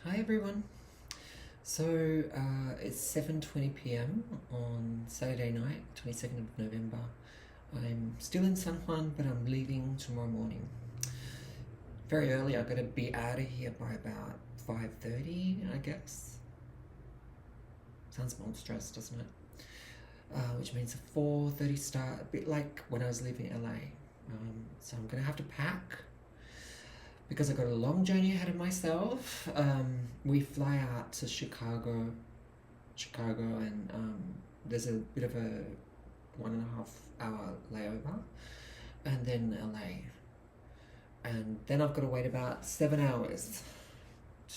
Hi everyone. So it's 7:20 p.m. on Saturday night, 22nd of November. I'm still in San Juan, but I'm leaving tomorrow morning. Very early. I've got to be out of here by about 5:30, I guess. Sounds monstrous, doesn't it? Which means a 4:30 start, a bit like when I was leaving LA. So I'm gonna have to pack because I've got a long journey ahead of myself. We fly out to Chicago, and there's a bit of a 1.5 hour layover, and then LA, and then I've got to wait about 7 hours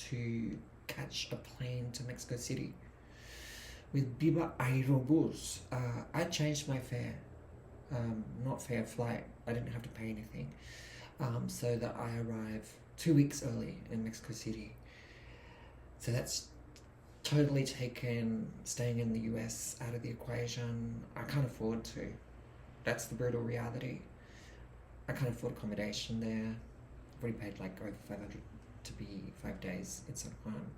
to catch a plane to Mexico City with Biba Aerobus. I changed my fare, not fare, flight. I didn't have to pay anything, so that I arrive 2 weeks early in Mexico City. So that's totally taken staying in the US out of the equation. I can't afford to. That's the brutal reality. I can't afford accommodation there. I've already paid like over 500 to be 5 days in San Juan.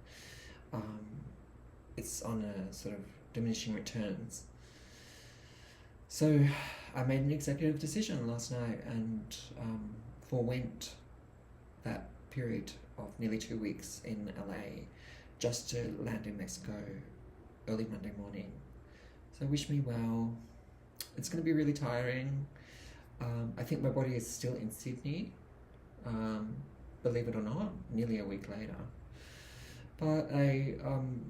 It's on a sort of diminishing returns. So I made an executive decision last night and forewent that period of nearly 2 weeks in LA just to land in Mexico early Monday morning. So wish me well. It's going to be really tiring. I think my body is still in Sydney, believe it or not, nearly a week later. But I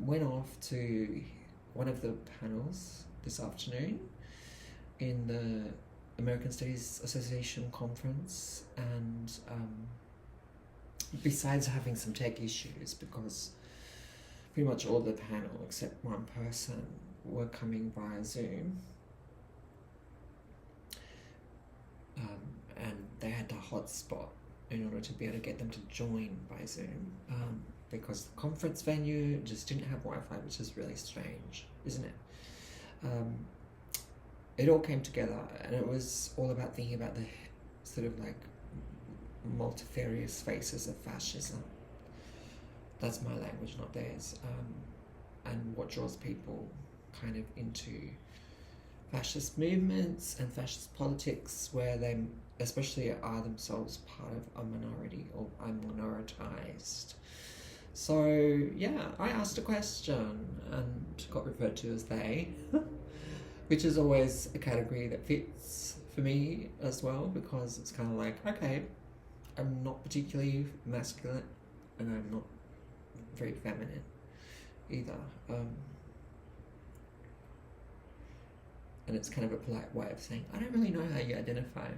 went off to one of the panels this afternoon in the American Studies Association conference, and besides having some tech issues, because pretty much all the panel except one person were coming via Zoom, and they had to hotspot in order to be able to get them to join by Zoom, because the conference venue just didn't have Wi-Fi, which is really strange, isn't it? It all came together, and it was all about thinking about the sort of like multifarious faces of fascism. That's my language, not theirs. And what draws people kind of into fascist movements and fascist politics, where they especially are themselves part of a minority or are minoritized. So yeah, I asked a question and got referred to as they, which is always a category that fits for me as well, because it's kind of like, okay, I'm not particularly masculine and I'm not very feminine either. And it's kind of a polite way of saying, I don't really know how you identify.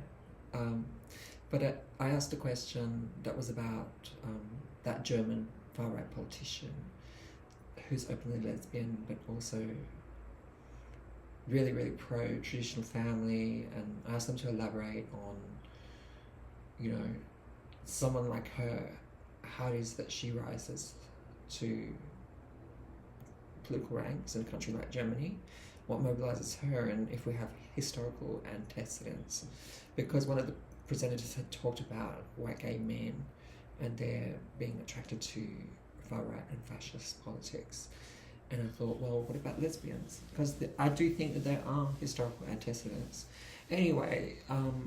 But I asked a question that was about that German far-right politician who's openly lesbian, but also really, really pro-traditional family, and I asked them to elaborate on, someone like her, how it is that she rises to political ranks in a country like Germany, what mobilizes her, and if we have historical antecedents. Because one of the presenters had talked about white gay men and their being attracted to far-right and fascist politics. And I thought, well, what about lesbians? Because I do think that there are historical antecedents. Anyway,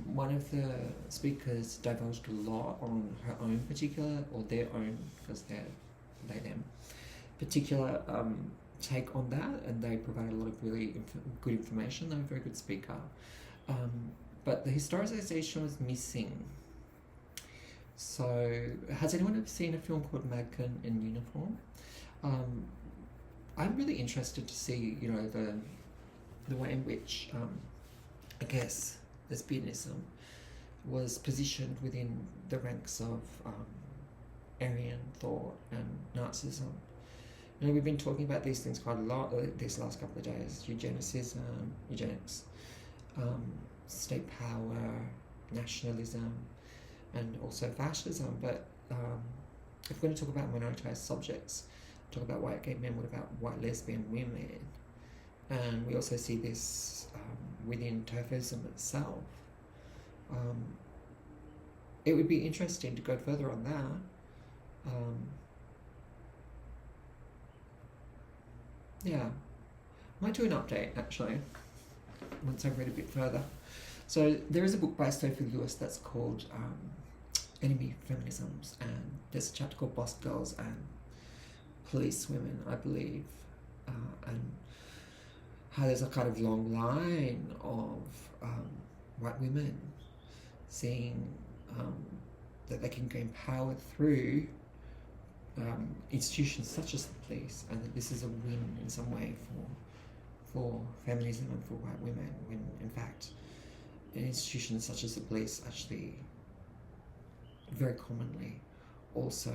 one of the speakers divulged a lot on her own particular, or their own, because they're they, them, particular take on that, and they provided a lot of really good information. They were a very good speaker. But the historicisation was missing. So, has anyone ever seen a film called Mannequin in Uniform? I'm really interested to see, the way in which, I guess, lesbianism was positioned within the ranks of Aryan thought and Nazism. We've been talking about these things quite a lot these last couple of days: eugenics, state power, nationalism, and also fascism. But if we're going to talk about minoritized subjects, talk about white gay men, what about white lesbian women? And we also see this within TERFism itself. It would be interesting to go further on that. yeah, might do an update actually once I've read a bit further. So there is a book by Sophie Lewis that's called Enemy Feminisms, and there's a chapter called Boss Girls and Police Women, I believe, and how there's a kind of long line of white women seeing that they can gain power through institutions such as the police, and that this is a win in some way for feminism and for white women, when in fact institutions such as the police actually very commonly also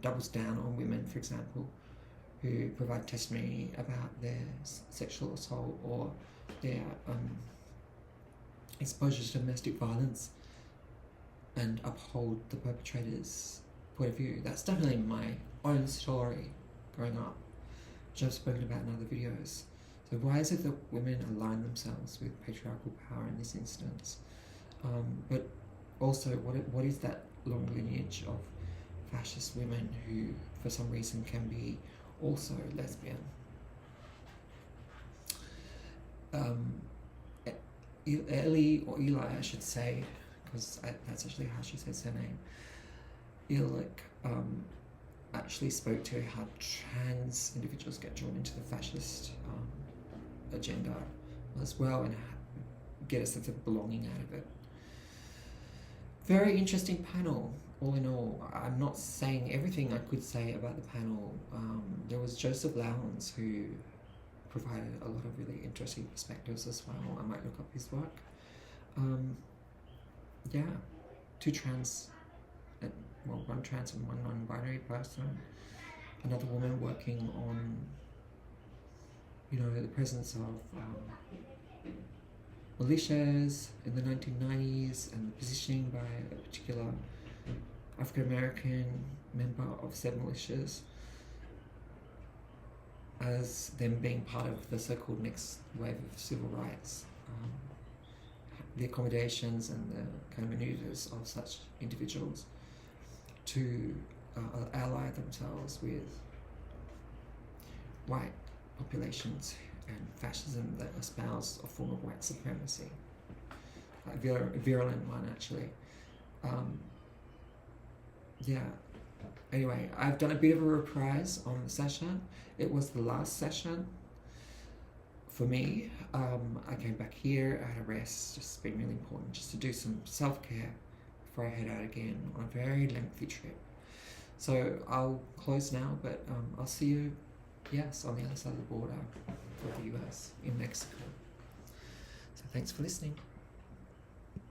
doubles down on women, for example, who provide testimony about their sexual assault or their exposure to domestic violence, and uphold the perpetrator's point of view. That's definitely my own story growing up, which I've spoken about in other videos. So why is it that women align themselves with patriarchal power in this instance? But also, what is that long lineage of fascist women who, for some reason, can be also lesbian? Ellie, or Eli, I should say, because that's actually how she says her name. Illich actually spoke to how trans individuals get drawn into the fascist agenda as well, and get a sense of belonging out of it. Very interesting panel, all in all. I'm not saying everything I could say about the panel. There was Joseph Lowens, who provided a lot of really interesting perspectives as well. I might look up his work. Yeah, one trans and one non-binary person. Another woman working on, the presence of militias in the 1990s and the positioning by a particular African-American member of said militias as them being part of the so-called next wave of civil rights. The accommodations and the kind of maneuvers of such individuals to ally themselves with white populations and fascism that espouse a form of white supremacy, a virulent one actually. Anyway, I've done a bit of a reprise on the session. It was the last session for me. I came back here, I had a rest. It's been really important just to do some self-care before I head out again on a very lengthy trip. So I'll close now, but I'll see you, on the other side of the border for the US, in Mexico. So thanks for listening.